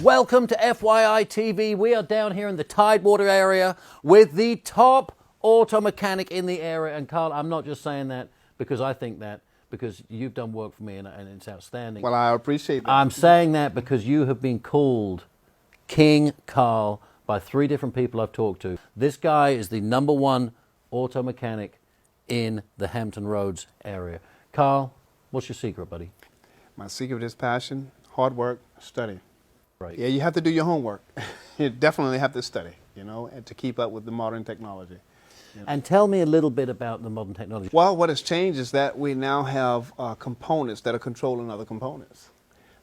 Welcome to FYI TV. We are down here in the Tidewater area with the top auto mechanic in the area. And Carl, I'm not just saying that because I think that, because you've done work for me and it's outstanding. Well, I appreciate that. I'm saying that because you have been called King Carl by 3 different people I've talked to. This guy is the #1 auto mechanic in the Hampton Roads area. Carl, what's your secret, buddy? My secret is passion, hard work, study. Right. Yeah, you have to do your homework. You definitely have to study, and to keep up with the modern technology. And tell me a little bit about the modern technology. Well, what has changed is that we now have components that are controlling other components.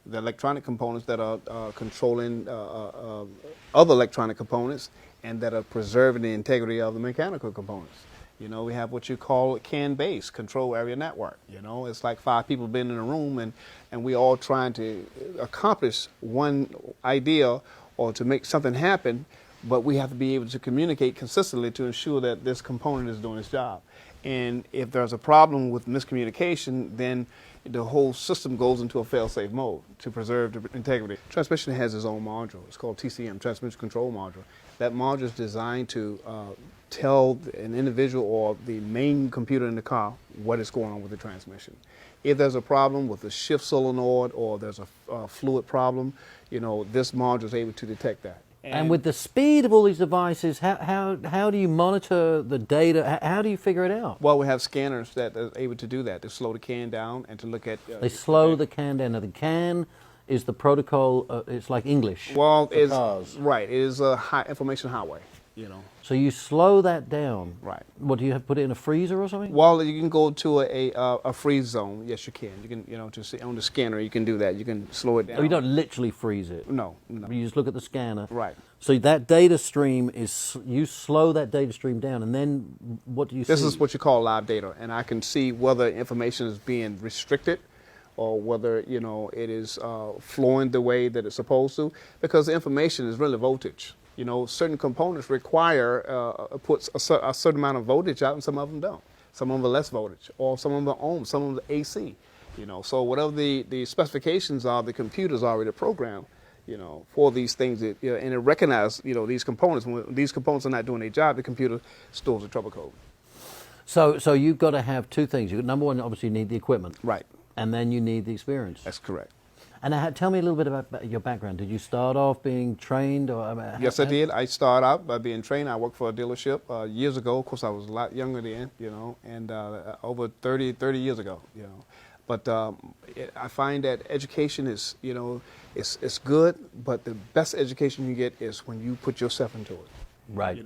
The electronic components that are controlling other electronic components and that are preserving the integrity of the mechanical components. We have what you call CAN-based, control area network. It's like 5 people being in a room and we all trying to accomplish one idea or to make something happen, but we have to be able to communicate consistently to ensure that this component is doing its job. And if there's a problem with miscommunication, then the whole system goes into a fail-safe mode to preserve the integrity. Transmission has its own module. It's called TCM, Transmission Control Module. That module is designed to tell an individual or the main computer in the car what is going on with the transmission. If there's a problem with the shift solenoid or there's a fluid problem, this module is able to detect that. And with the speed of all these devices, how do you monitor the data? How do you figure it out? Well, we have scanners that are able to do that, to slow the CAN down and to look at... they slow the CAN down. Now, the CAN is the protocol, it's like English. Well, it's... cars. Right, it is a high information highway, So you slow that down. Right. What, do you have to put it in a freezer or something? Well, you can go to a freeze zone. Yes, you can. You can, to see on the scanner, you can do that. You can slow it down. Oh, you don't literally freeze it? No. You just look at the scanner. Right. So that data stream is, you slow that data stream down, and then what do you see? This is what you call live data, and I can see whether information is being restricted or whether, it is flowing the way that it's supposed to, because the information is really voltage. Certain components require puts a certain amount of voltage out, and some of them don't. Some of them are less voltage, or some of them are ohms, some of them are AC. So whatever the specifications are, the computer's already programmed, for these things, and it recognizes, these components. When these components are not doing their job, the computer stores a trouble code. So you've got to have 2 things. #1, obviously, you need the equipment. Right. And then you need the experience. That's correct. And tell me a little bit about your background. Did you start off being trained? Yes, I did. I started out by being trained. I worked for a dealership years ago. Of course, I was a lot younger then, and over 30 years ago, But I find that education is, it's good, but the best education you get is when you put yourself into it. Right.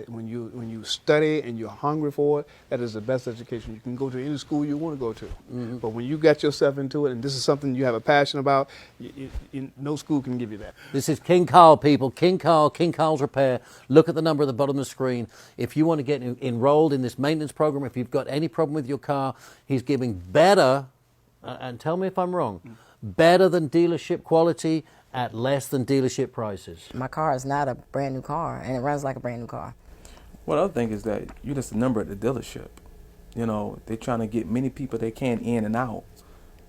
When you study and you're hungry for it, that is the best education. You can go to any school you want to go to. Mm-hmm. But when you get yourself into it, and this is something you have a passion about, no school can give you that. This is King Carl, people. King Carl's Repair. Look at the number at the bottom of the screen. If you want to get enrolled in this maintenance program, if you've got any problem with your car, he's giving better, and tell me if I'm wrong, better than dealership quality at less than dealership prices. My car is not a brand new car, and it runs like a brand new car. Well, the other thing is that you're just a number at the dealership. They're trying to get many people they can in and out.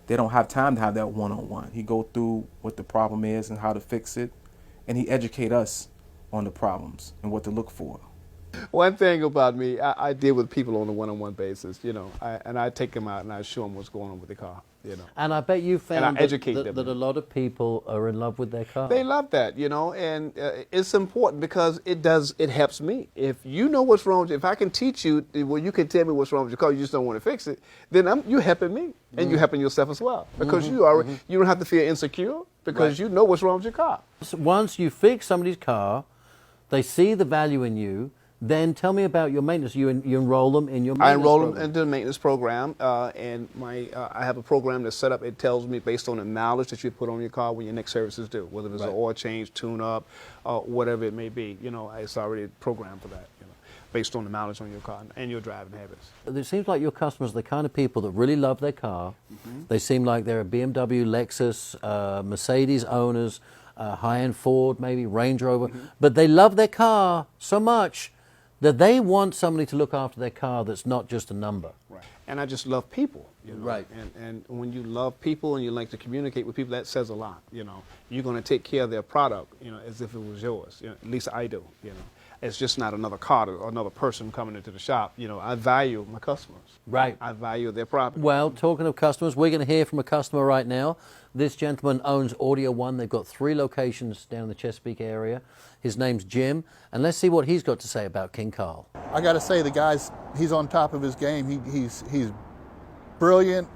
They don't have time to have that one-on-one. He go through what the problem is and how to fix it, and he educate us on the problems and what to look for. One thing about me, I deal with people on a one-on-one basis, and I take them out and I show them what's going on with the car, And I bet you found them. that a lot of people are in love with their car. They love that, and it's important because it helps me. If you know what's wrong, if I can teach you, well, you can tell me what's wrong with your car, you just don't want to fix it, then you're helping me, and you're helping yourself as well, because you don't have to feel insecure because you know what's wrong with your car. So once you fix somebody's car, they see the value in you. Then tell me about your maintenance. You enroll them in your maintenance program. I enroll them into the maintenance program, and I have a program that's set up. It tells me based on the mileage that you put on your car when your next service is due, whether it's an oil change, tune-up, whatever it may be. It's already programmed for that, based on the mileage on your car and your driving habits. It seems like your customers are the kind of people that really love their car. Mm-hmm. They seem like they're BMW, Lexus, Mercedes owners, high-end Ford, maybe Range Rover, but they love their car so much that they want somebody to look after their car that's not just a number. Right. and I just love people. You know? Right. And when you love people and you like to communicate with people, that says a lot. You know, you're going to take care of their product, you know, as if it was yours. You know, at least I do. You know, it's just not another card or another person coming into the shop. You know, I value my customers. Right. I value their property. Well, talking of customers, we're going to hear from a customer right now. This gentleman owns Audio One. They've got 3 locations down in the Chesapeake area. His name's Jim, and let's see what he's got to say about King Carl. I got to say, he's on top of his game. He's brilliant.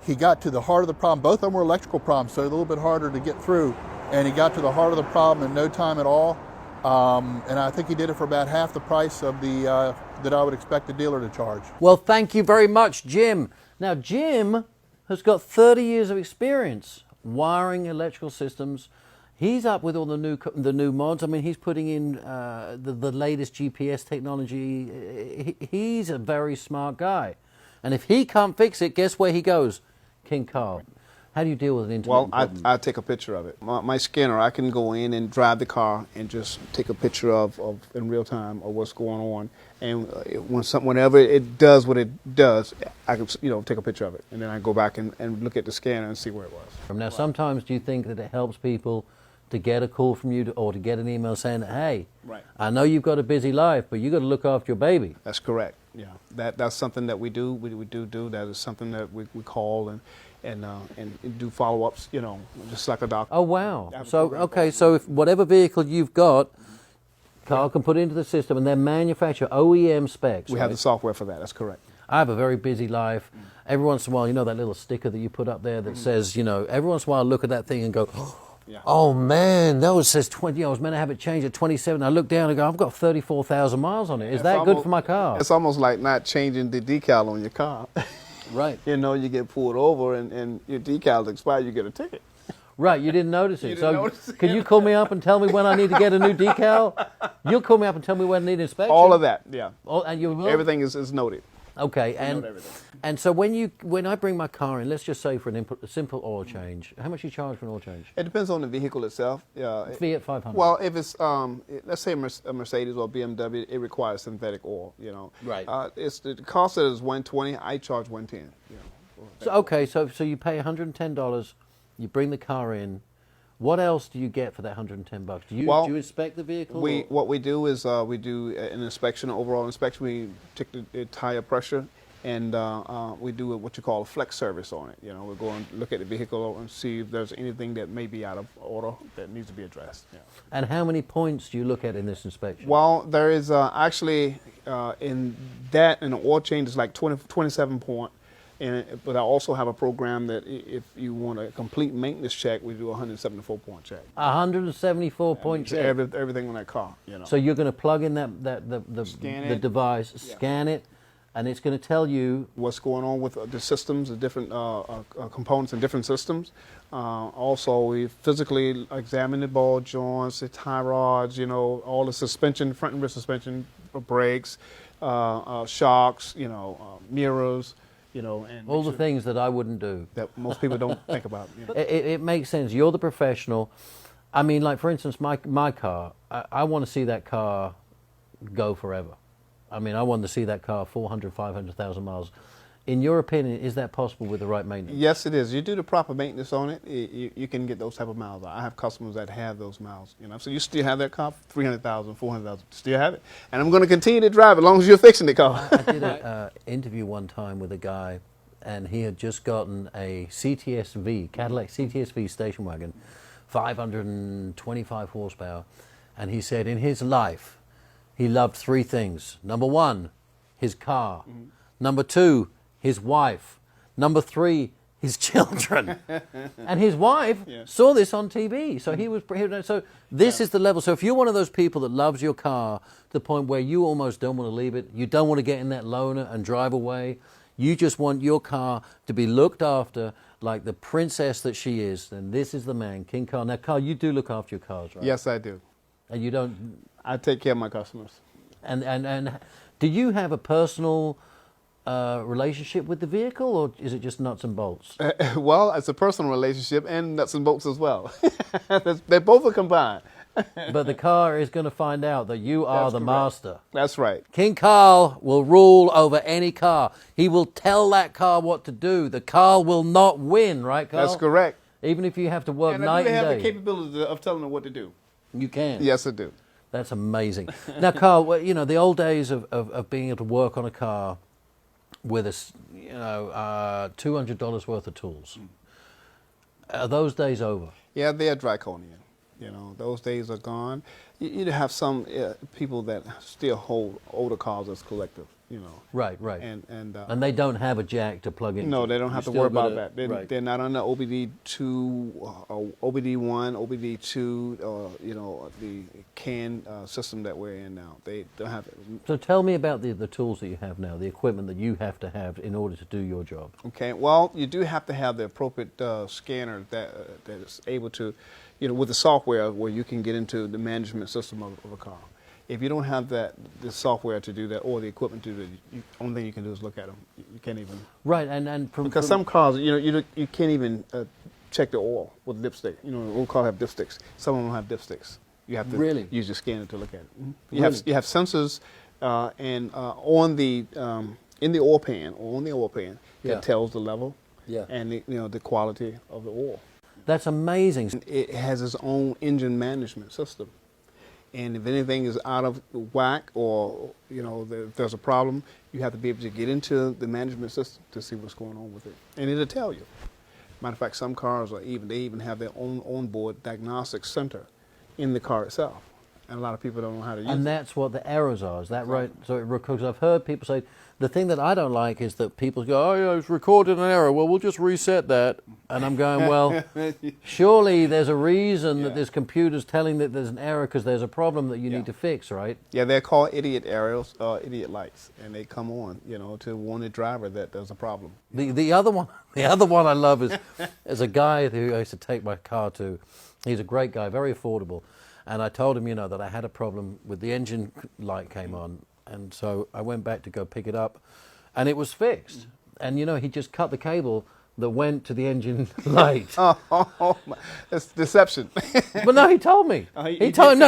He got to the heart of the problem. Both of them were electrical problems, so a little bit harder to get through. And he got to the heart of the problem in no time at all. And I think he did it for about half the price of the that I would expect a dealer to charge. Well, thank you very much, Jim. Now, Jim has got 30 years of experience wiring electrical systems. He's up with all the new mods. I mean, he's putting in the latest GPS technology. He's a very smart guy. And if he can't fix it, guess where he goes? King Carl. How do you deal with an intermittent Well, problem? I take a picture of it. My scanner, I can go in and drive the car and just take a picture of in real time of what's going on. And whenever it does what it does, I can take a picture of it, and then I go back and look at the scanner and see where it was. Now, sometimes do you think that it helps people to get a call from you or to get an email saying, hey, Right. I know you've got a busy life, but you got to look after your baby. That's correct. Yeah, that's something that we do. We do. That is something that we call and do follow-ups. You know, just like a doctor. Oh, wow. Have a So, program okay, for so if whatever vehicle you've got, Carl can put into the system and then manufacture OEM specs. We right? have the software for that. That's correct. I have a very busy life. Every once in a while, that little sticker that you put up there that says, every once in a while I look at that thing and go, Yeah. oh man, that says 20. I was meant to have it changed at 27. I look down and go, I've got 34,000 miles on it. Is that good for my car? It's almost like not changing the decal on your car. Right. You get pulled over and your decals expire, you get a ticket. Right, you didn't notice it. You didn't So notice it. can you call me up and tell me when I need to get a new decal? You'll call me up and tell me when I need inspection? All of that, yeah. Oh, and you will? Everything is noted. Okay, note everything. and so when I bring my car in, let's just say for a simple oil change, how much you charge for an oil change? It depends on the vehicle itself. Fiat 500. Well, if it's let's say a Mercedes or BMW, it requires synthetic oil. Right. It's the cost of it is $120. I charge $110. So okay, so you pay $110. You bring the car in. What else do you get for that $110? Do you inspect the vehicle? What we do is we do an inspection, an overall inspection. We check the tire pressure, and we do what you call a flex service on it. We go and look at the vehicle and see if there's anything that may be out of order that needs to be addressed. Yeah. And how many points do you look at in this inspection? Well, there is actually in an oil change is like 27 point. But I also have a program that if you want a complete maintenance check, we do a 174-point check. 174-point check. Everything on that car. So you're going to plug in the Scan the it. device, Yeah. scan it, and it's going to tell you. What's going on with the systems, the different components in different systems. Also, we physically examine the ball joints, the tie rods, all the suspension, front and rear suspension, brakes, shocks, mirrors. And All the things that I wouldn't do. that most people don't think about. It makes sense. You're the professional. I mean, like, for instance, my car, I want to see that car go forever. I mean, I want to see that car 400, 500,000 miles. In your opinion, is that possible with the right maintenance? Yes, it is. You do the proper maintenance on it, you can get those type of miles. I have customers that have those miles. So you still have that car, 300,000, 400,000, still have it. And I'm going to continue to drive as long as you're fixing the car. I did an interview one time with a guy, and he had just gotten a CTS-V, Cadillac CTS-V station wagon, 525 horsepower. And he said in his life, he loved 3 things. Number 1, his car. Mm-hmm. Number 2, his wife. Number 3, his children. And his wife saw this on TV. So this is the level. So if you're one of those people that loves your car to the point where you almost don't want to leave it, you don't want to get in that loaner and drive away, you just want your car to be looked after like the princess that she is, then this is the man, King Carl. Now, Carl, you do look after your cars, right? Yes, I do. And you don't... I take care of my customers. And do you have a personal relationship with the vehicle, or is it just nuts and bolts? Well, it's a personal relationship and nuts and bolts as well. They both are combined. but the car is going to find out that you are That's the correct. master. That's right. King Carl will rule over any car. He will tell that car what to do. The car will not win, right, Carl? That's correct. Even if you have to work And night I do have and the day. capability of telling them what to do. You can. Yes, I do. That's amazing. Now, Carl, well, you know, the old days of being able to work on a car with $200 worth of tools, are those days over? Yeah, they're draconian. Those days are gone. You have some people that still hold older cars as collective. Right. And they don't have a jack to plug in. no, they don't have to You worry still about gotta- that. right. They're not under OBD2, OBD1, OBD2, the CAN system that we're in now. They don't have it. So tell me about the tools that you have now, the equipment that you have to have in order to do your job. Okay, well, you do have to have the appropriate scanner that is able to, with the software where you can get into the management system of a car. If you don't have the software to do that or the equipment to do that, the only thing you can do is look at them. You can't even. Right, and Because some cars, you can't even check the oil with dipstick. Old cars have dipsticks. Some of them have dipsticks. You have to Really? use your scanner to look at it. Really? You have sensors and on the in the oil pan or on the oil pan Yeah. that tells the level Yeah. and the quality of the oil. That's amazing. It has its own engine management system. And if anything is out of whack or, if there's a problem, you have to be able to get into the management system to see what's going on with it. And it'll tell you. Matter of fact, some cars they even have their own onboard diagnostic center in the car itself. And a lot of people don't know how to use And it. that's what the errors are, is that right? So, because I've heard people say, the thing that I don't like is that people go, oh, yeah, it's recorded an error, well, we'll just reset that. And I'm going, well, surely there's a reason that this computer's telling that there's an error because there's a problem that you need to fix, right? Yeah, they're called idiot aerials, idiot lights. And they come on, to warn the driver that there's a problem. The other one I love is a guy who I used to take my car to. He's a great guy, very affordable. And I told him, that I had a problem with the engine light came on. And so I went back to go pick it up and it was fixed. And, he just cut the cable that went to the engine light. Oh, that's deception. But no, he told me. He told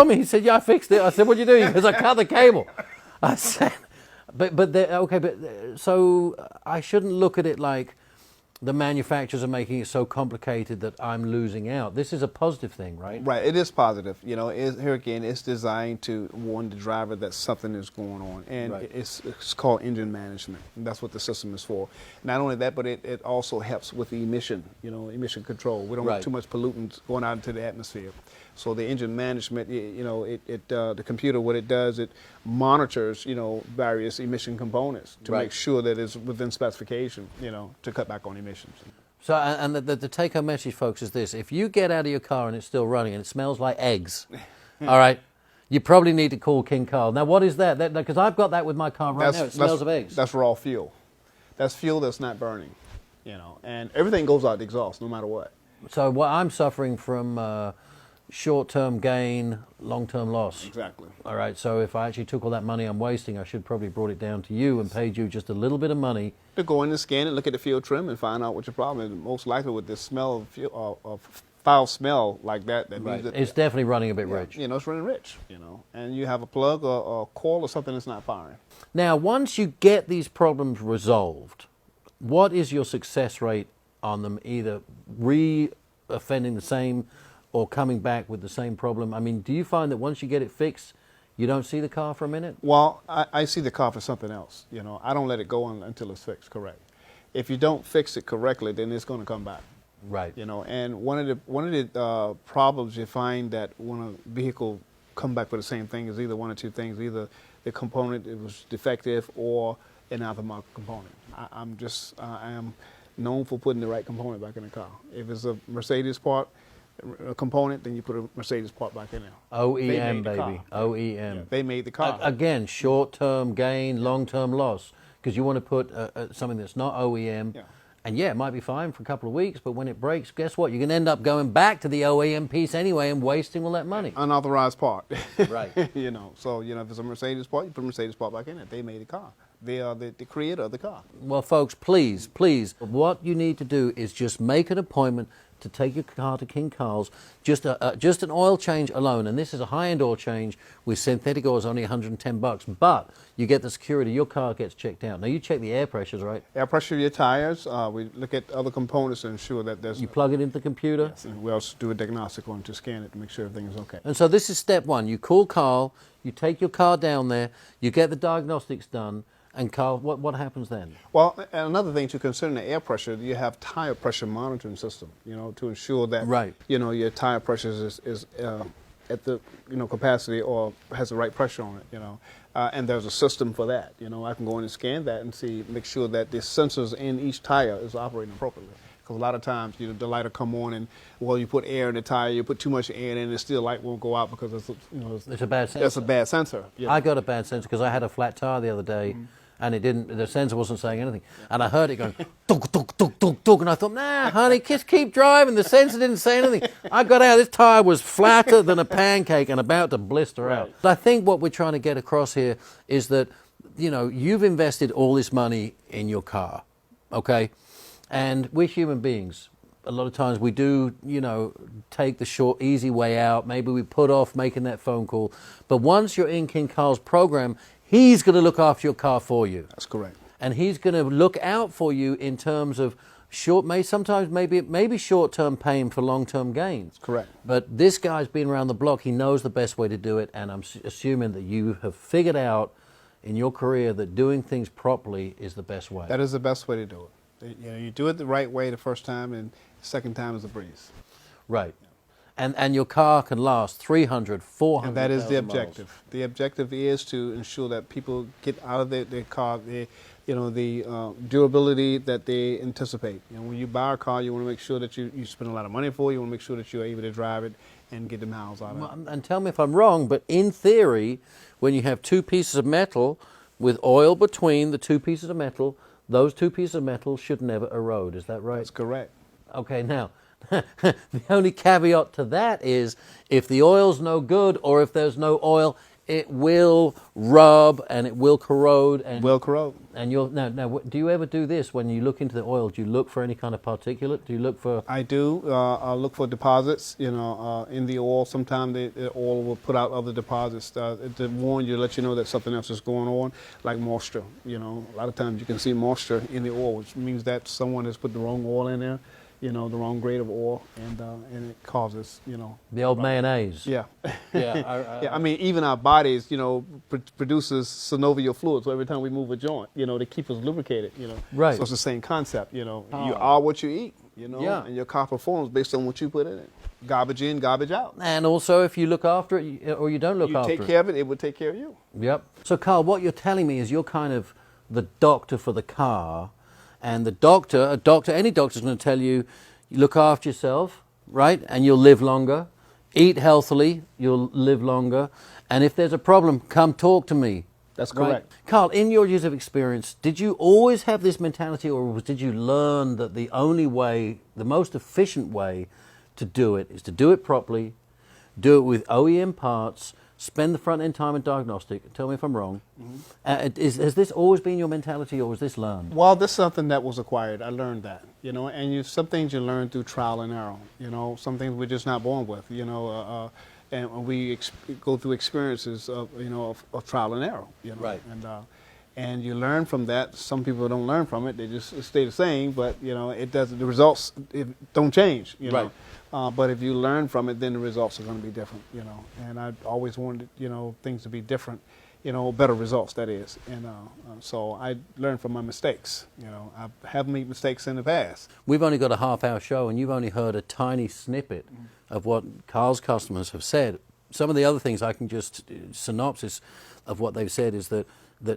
me. He said, yeah, I fixed it. I said, what'd you do? He goes, I cut the cable. I said, so I shouldn't look at it like the manufacturers are making it so complicated that I'm losing out. This is a positive thing, right? Right, it is positive. Here again, it's designed to warn the driver that something is going on. And Right. it's called engine management. And that's what the system is for. Not only that, but it also helps with the emission control. We don't Right. want too much pollutants going out into the atmosphere. So the engine management, the computer, what it does, it monitors, various emission components to Right. make sure that it's within specification, to cut back on emissions. So, and the take-home message, folks, is this. If you get out of your car and it's still running and it smells like eggs, all right, you probably need to call King Carl. Now, what is that? Because I've got that with my car right now. It smells of eggs. That's raw fuel. That's fuel that's not burning, and everything goes out the exhaust no matter what. So what I'm suffering from short-term gain, long-term loss. Exactly. All right, so if I actually took all that money I'm wasting, I should probably brought it down to you and paid you just a little bit of money. To go in and scan it, look at the fuel trim, and find out what your problem is. Most likely with this smell of fuel, of foul smell like that means that It's definitely running a bit rich. it's running rich. And you have a plug or a coil or something that's not firing. Now, once you get these problems resolved, what is your success rate on them, either re-offending the same or coming back with the same problem? I mean, do you find that once you get it fixed, you don't see the car for a minute? Well, I see the car for something else. I don't let it go until it's fixed. Correct. If you don't fix it correctly, then it's going to come back. Right. And one of the problems you find that when a vehicle come back with the same thing is either one or two things: either the component it was defective or an aftermarket component. I am known for putting the right component back in the car. If it's a Mercedes part, a component, then you put a Mercedes part back in there. They OEM, made the baby. car. OEM. Yeah, they made the car. Again, short-term gain, long-term loss, because you want to put something that's not OEM. Yeah. And yeah, it might be fine for a couple of weeks, but when it breaks, guess what? You can end up going back to the OEM piece anyway and wasting all that money. Unauthorized part. Right. So if it's a Mercedes part, you put a Mercedes part back in it. They made the car. They are the creator of the car. Well, folks, please, what you need to do is just make an appointment, to take your car to King Carl's, just an oil change alone, and this is a high-end oil change with synthetic oil, is only $110, but you get the security, your car gets checked out. Now you check the air pressures, right? Air pressure of your tires. We look at other components to ensure that there's. You plug it into the computer. Yes, and we also do a diagnostic on to scan it to make sure everything is okay. And so this is step one. You call Carl, you take your car down there, you get the diagnostics done, and Carl, what happens then? Well, and another thing to consider in the air pressure, you have tire pressure monitoring system, to ensure that, Right. Your tire pressure is at the, capacity or has the right pressure on it, and there's a system for that. I can go in and scan that and make sure that the sensors in each tire is operating appropriately. Because a lot of times, the light will come on and, you put air in the tire, you put too much air in it, and still light won't go out because it's a bad sensor. That's a bad sensor. I got a bad sensor because I had a flat tire the other day, and the sensor wasn't saying anything. And I heard it going, dunk, dunk, dunk, dunk, dunk, and I thought, nah, honey, just keep driving. The sensor didn't say anything. I got out, this tire was flatter than a pancake and about to blister out. But I think what we're trying to get across here is that, you've invested all this money in your car, okay? And we're human beings. A lot of times we do, take the short, easy way out. Maybe we put off making that phone call. But once you're in King Carl's program, he's going to look after your car for you. That's correct. And he's going to look out for you in terms of maybe short-term pain for long-term gains. Correct. But this guy's been around the block. He knows the best way to do it. And I'm assuming that you have figured out in your career that doing things properly is the best way. That is the best way to do it. You do it the right way the first time, and the second time is a breeze. Right. And your car can last 300, 400. And that is the objective. Miles. The objective is to ensure that people get out of their car the durability that they anticipate. When you buy a car, you want to make sure that you spend a lot of money for it. You want to make sure that you're able to drive it and get the miles out of it. And tell me if I'm wrong, but in theory, when you have two pieces of metal with oil between the two pieces of metal, those two pieces of metal should never erode. Is that right? That's correct. Okay, now, the only caveat to that is if the oil's no good or if there's no oil, it will rub and it will corrode. And will corrode. And now, do you ever do this when you look into the oil? Do you look for any kind of particulate? Do you look for? I do. I look for deposits. In the oil. Sometimes the oil will put out other deposits to warn you, let you know that something else is going on, like moisture. A lot of times you can see moisture in the oil, which means that someone has put the wrong oil in there. The wrong grade of oil, and it causes, the old mayonnaise. Yeah. Yeah. Yeah. I mean, even our bodies, produces synovial fluid. So every time we move a joint, they keep us lubricated. Right. So it's the same concept. You are what you eat. Yeah. And your car performs based on what you put in it. Garbage in, garbage out. And also, if you look after it or you don't look after it, you take care of it, it will take care of you. Yep. So, Carl, what you're telling me is you're kind of the doctor for the car. And any doctor's going to tell you, you look after yourself, right? And you'll live longer. Eat healthily, you'll live longer. And if there's a problem, come talk to me. That's correct. Right? Carl, in your years of experience, did you always have this mentality, or did you learn that the only way, the most efficient way to do it is to do it properly, do it with OEM parts, spend the front end time in diagnostic? Tell me if I'm wrong. Mm-hmm. Has this always been your mentality, or was this learned? Well, this is something that was acquired. I learned that, and some things you learn through trial and error. Some things we're just not born with. And we go through experiences of trial and error. Right. And you learn from that. Some people don't learn from it; they just stay the same. But it doesn't. The results don't change. Right. But if you learn from it, then the results are going to be different. And I always wanted things to be different. Better results, that is. And so I learned from my mistakes. I have made mistakes in the past. We've only got a half-hour show, and you've only heard a tiny snippet of what Carl's customers have said. Some of the other things I can just synopsis of what they've said is that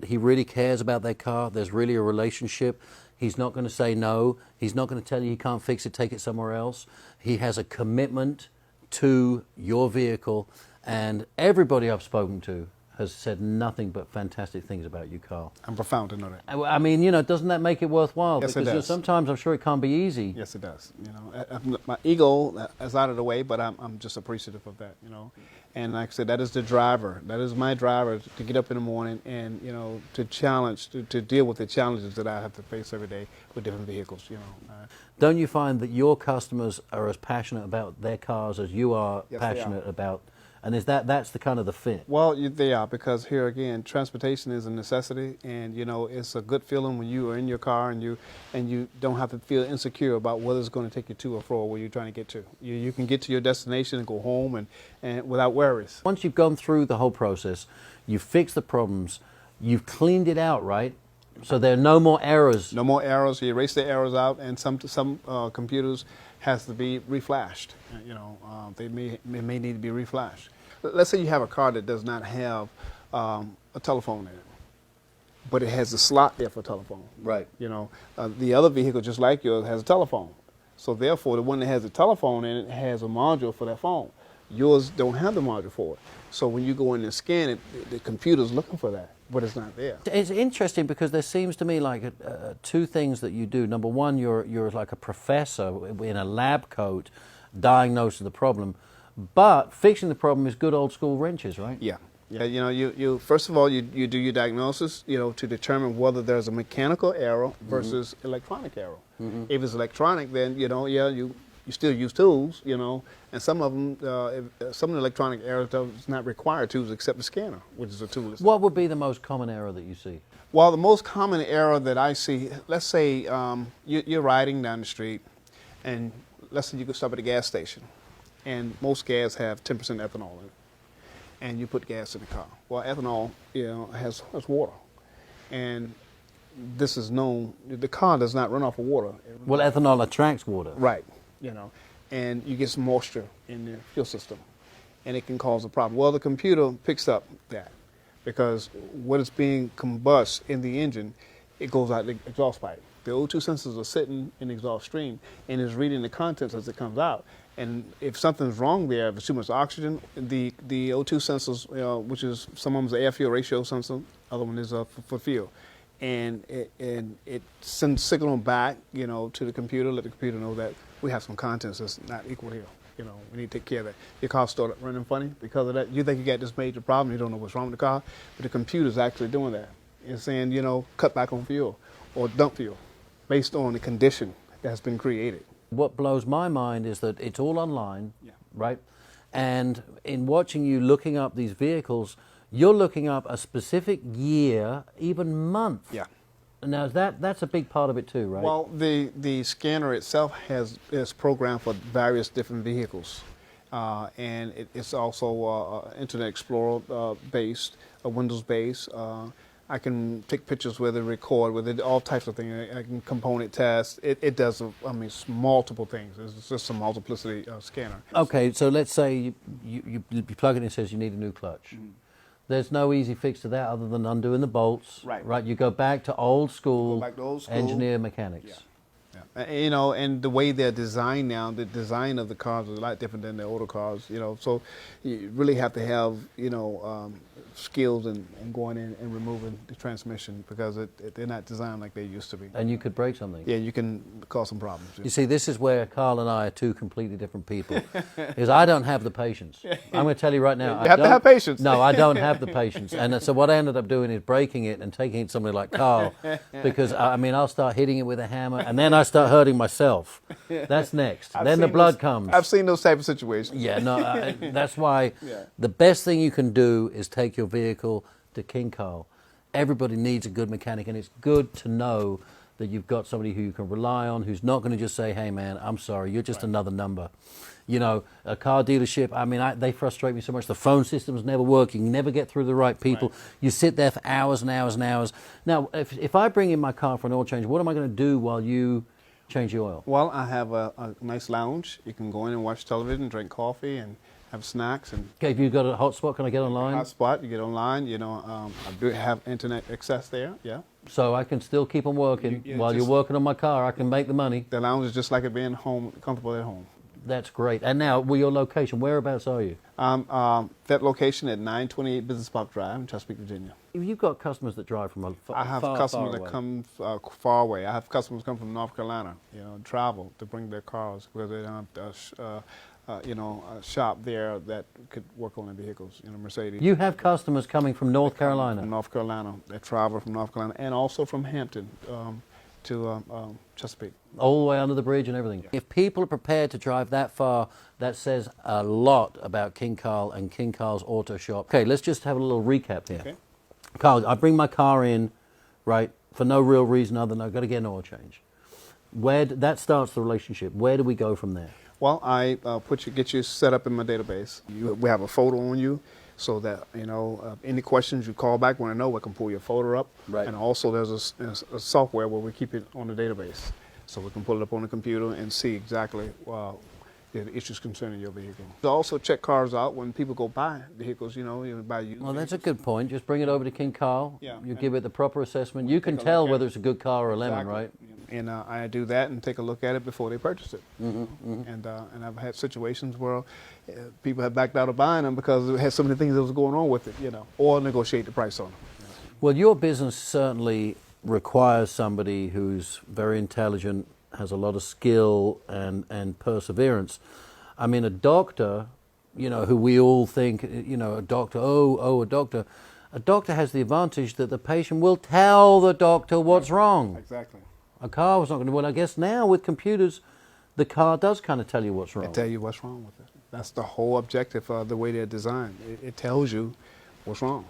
he really cares about their car. There's really a relationship. He's not going to say no. He's not going to tell you he can't fix it, take it somewhere else. He has a commitment to your vehicle, and everybody I've spoken to has said nothing but fantastic things about you, Carl. I'm profound to know that. I mean, you know, doesn't that make it worthwhile? Yes, it because does. Sometimes I'm sure it can't be easy. Yes, it does. You know, my ego is out of the way, but I'm just appreciative of that. You know, and like I said, that is the driver. That is my driver to get up in the morning and you know to challenge, to deal with the challenges that I have to face every day with different vehicles. You know. Don't you find that your customers are as passionate about their cars as you are Yes, they are. passionate about? And is that's the kind of the fit? Well, they are, because here again, transportation is a necessity, and you know it's a good feeling when you are in your car and you don't have to feel insecure about whether it's going to take you to or fro where you're trying to get to. You can get to your destination and go home and without worries. Once you've gone through the whole process, you've fixed the problems, you've cleaned it out, right? So there are no more errors. No more errors. You erase the errors out, and some computers has to be reflashed. You know, they may need to be reflashed. Let's say you have a car that does not have a telephone in it, but it has a slot there for telephone. Right. You know, the other vehicle, just like yours, has a telephone. So therefore, the one that has a telephone in it has a module for that phone. Yours don't have the module for it. So when you go in and scan it, the computer's looking for that, but it's not there. It's interesting because there seems to me like two things that you do. Number one, you're like a professor in a lab coat diagnosing the problem, but fixing the problem is good old school wrenches, right? Yeah. Yeah, you know, you first of all you do your diagnosis, you know, to determine whether there's a mechanical error versus electronic error. If it's electronic, then you know, yeah, you still use tools, you know, and some of them, some of the electronic errors does not require tools except the scanner, which is a tool. What would be the most common error that you see? Well, the most common error that I see, let's say you're riding down the street, and let's say you go stop at a gas station, and most gas have 10% ethanol in it, and you put gas in the car. Well, ethanol, you know, has water, and this is known. The car does not run off of water. Well, ethanol attracts water. Right, you know, and you get some moisture in the fuel system, and it can cause a problem. Well, the computer picks up that because what is being combust in the engine, it goes out the exhaust pipe. The O2 sensors are sitting in the exhaust stream and is reading the contents as it comes out. And if something's wrong there, if there's too much oxygen, the O2 sensors, which is some of them is the air-fuel ratio sensor, other one is for fuel, and it sends signal back, you know, to the computer, let the computer know that we have some contents that's not equal here. You know, we need to take care of that. Your car started running funny because of that. You think you got this major problem, you don't know what's wrong with the car, but the computer's actually doing that. It's saying, you know, cut back on fuel or dump fuel based on the condition that's been created. What blows my mind is that it's all online, Yeah. right? And in watching you looking up these vehicles, you're looking up a specific year, even month. Yeah. Now that's a big part of it too, right? Well, the scanner itself is programmed for various different vehicles, and it's also Internet Explorer based, Windows based. I can take pictures with it, record with it, all types of things. I can component test. It does, I mean, it's multiple things. It's just a multiplicity scanner. Okay, so let's say you plug it in and it says you need a new clutch. There's no easy fix to that other than undoing the bolts. Right. You go back to old school, Go back to old school. engineer mechanics. Yeah. You know, and the way they're designed now, the design of the cars is a lot different than the older cars, you know, so you really have to have, you know, skills in going in and removing the transmission because they're not designed like they used to be. And you could break something. Yeah, you can cause some problems. You see, this is where Carl and I are two completely different people. Because I don't have the patience. I'm going to tell you right now. You have to have patience. No, I don't have the patience. And so what I ended up doing is breaking it and taking it to somebody like Carl. Because, I mean, I'll start hitting it with a hammer and then I start hurting myself. That's next. Then the blood comes. I've seen those type of situations. Yeah, no, that's why Yeah. the best thing you can do is take your vehicle to King Carl. Everybody needs a good mechanic, and it's good to know that you've got somebody who you can rely on, who's not going to just say, hey, man, I'm sorry, you're just another number. You know, a car dealership, I mean, they frustrate me so much. The phone systems never work. You can never get through the right people. Right. You sit there for hours and hours and hours. Now, if I bring in my car for an oil change, what am I going to do while you change the oil? Well, I have a nice lounge. You can go in and watch television, drink coffee, and have snacks. And Okay, if you've got a hotspot, can I get online? hotspot, you get online. You know, I do have internet access there. Yeah. So I can still keep on working You while just- you're working on my car. I can make the money. The lounge is just like it being home, comfortable at home. That's great. And now, your location, whereabouts are you? That location at 928 Business Park Drive in Chesapeake, Virginia. You've got customers that drive from I have far, customers far that away. come far away. I have customers come from North Carolina, travel to bring their cars because they don't have a shop there that could work on the vehicles, Mercedes. You have customers coming from North Carolina. From North Carolina, that travel from North Carolina, and also from Hampton to Chesapeake. All the way under the bridge and everything. If people are prepared to drive that far, that says a lot about King Carl and King Carl's Auto Shop. Okay, let's just have a little recap here. Okay. Carl, I bring my car in, right, for no real reason other than I've got to get an oil change. That starts the relationship. Where do we go from there? Well, I get you set up in my database. We have a photo on you, so that any questions you call back when I know, I can pull your photo up. Right. And also, there's a software where we keep it on the database, so we can pull it up on the computer and see exactly the issues concerning your vehicle. We also check cars out when people go buy vehicles. Buy used. Well, that's a good point. Just bring it over to King Carl. Yeah. You give it the proper assessment. You can Take a tell look at whether it. it's a good car or a lemon, Exactly. right? And I do that and take a look at it before they purchase it. And I've had situations where people have backed out of buying them because it had so many things that was going on with it, or negotiate the price on them. Well, your business certainly requires somebody who's very intelligent, has a lot of skill and perseverance. I mean, a doctor, who we all think, a doctor, a doctor. A doctor has the advantage that the patient will tell the doctor what's wrong. Exactly. A car was not going to. Well, I guess now with computers, the car does kind of tell you what's I wrong. tell you what's wrong with it. That's the whole objective of the way they're designed. It tells you what's wrong.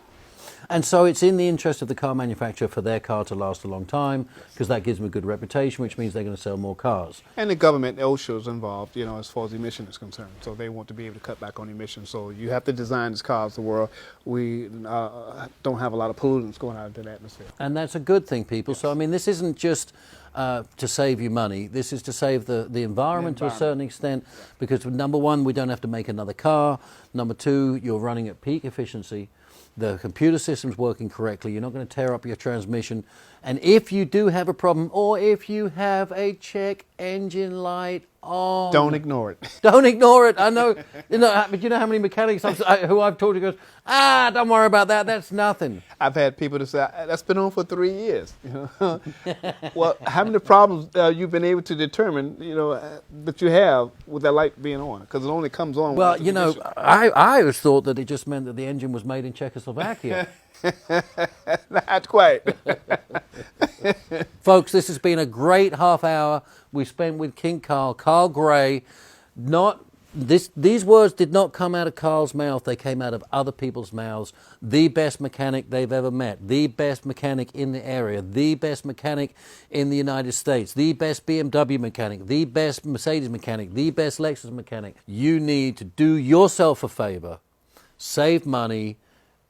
And so it's in the interest of the car manufacturer for their car to last a long time, because that gives them a good reputation, which means they're going to sell more cars. And the government, OSHA is involved, as far as emission is concerned. So they want to be able to cut back on emissions. So you have to design these cars the world. We don't have a lot of pollutants going out into the atmosphere. And that's a good thing, people. So, I mean, this isn't just to save you money. This is to save the environment to a certain extent, because number one, we don't have to make another car. Number two, you're running at peak efficiency. The computer system's working correctly. You're not going to tear up your transmission. And if you do have a problem, or if you have a check engine light on, Don't ignore it. don't ignore it. I know, but you know how many mechanics who I've talked to goes, don't worry about that. That's nothing. I've had people to say, that's been on for 3 years. Well, how many problems you've been able to determine, that you have with that light being on? Because it only comes on. Well, when it's ignition. I always thought that it just meant that the engine was made in Czechoslovakia. Not quite. Folks, this has been a great half hour we spent with King Carl Gray. These words did not come out of Carl's mouth, they came out of other people's mouths. The best mechanic they've ever met, the best mechanic in the area, the best mechanic in the United States, the best BMW mechanic, the best Mercedes mechanic, the best Lexus mechanic. You need to do yourself a favor, save money,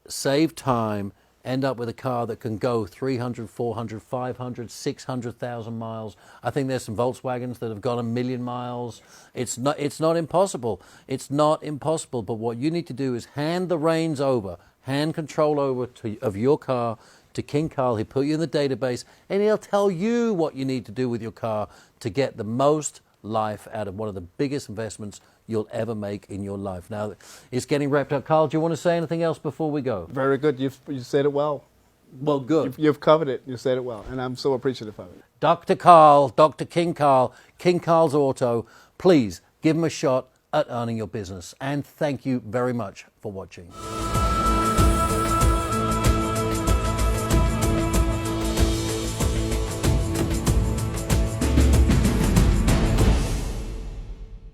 save time, end up with a car that can go 300, 400, 500, 600,000 miles. I think there's some Volkswagens that have gone 1 million miles. It's not impossible. It's not impossible. But what you need to do is hand the reins over, hand control over of your car to King Carl. He'll put you in the database and he'll tell you what you need to do with your car to get the most life out of one of the biggest investments you'll ever make in your life. Now, it's getting wrapped up. Carl, do you want to say anything else before we go? Very good. You said it well. Well, good. You've covered it. You said it well. And I'm so appreciative of it. Dr. Carl, Dr. King Carl's Auto, please give him a shot at earning your business. And thank you very much for watching.